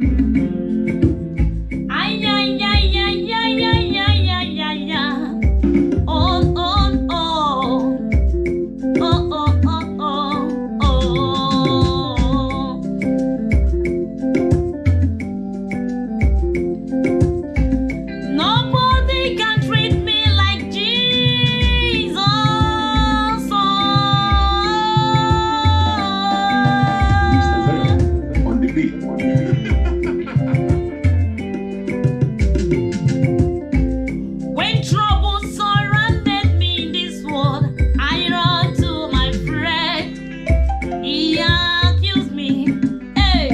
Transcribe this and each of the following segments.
Ay, ay, ay, ay, ay, ay, ay, ay, ay, ay. Oh, oh, oh. Oh, oh, oh, oh, oh. Nobody can treat me like Jesus. Mr. Zion on the beat. When trouble surrounded me in this world, I ran to my friend. He accused me. Hey,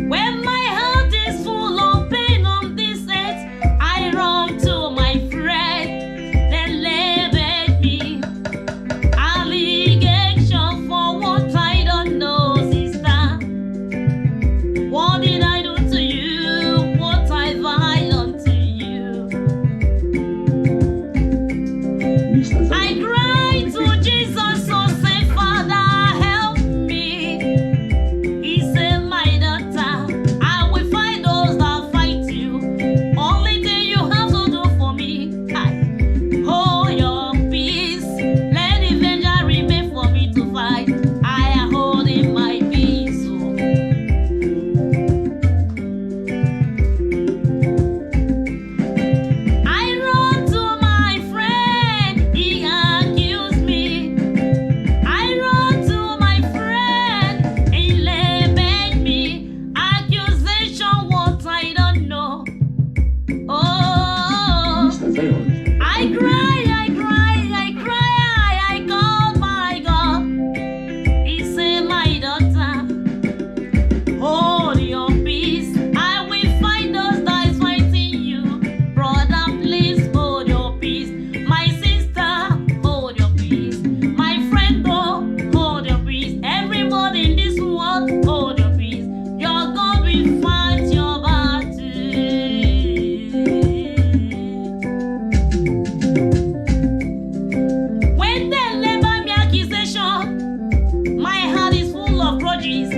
when my heart is full of pain on this earth, I run to my friend. They labeled me. Allegation for what I don't know, sister. What did I do to you? What have I done to you? Mr. I Zion. cried to Jesus, so say, Father, help me. He said, my daughter, I will fight those that fight you. Only thing you have to do for me, hold your peace. Let the vengeance remain for me to fight. I am holding my peace. I run to my friend, he accused me. I run to my friend, he labeled me. Accusation, what I don't know. Oh, Mr. Zion. I cry, I cry, I cry, I call my God. He said, my daughter, hold your peace. I will fight those that is fighting you. Brother, please hold your peace. My sister, hold your peace. My friend, hold your peace. Everybody in this world, hold your peace. Your God will fight your battle. When they label me accusation, my heart is full of grudges.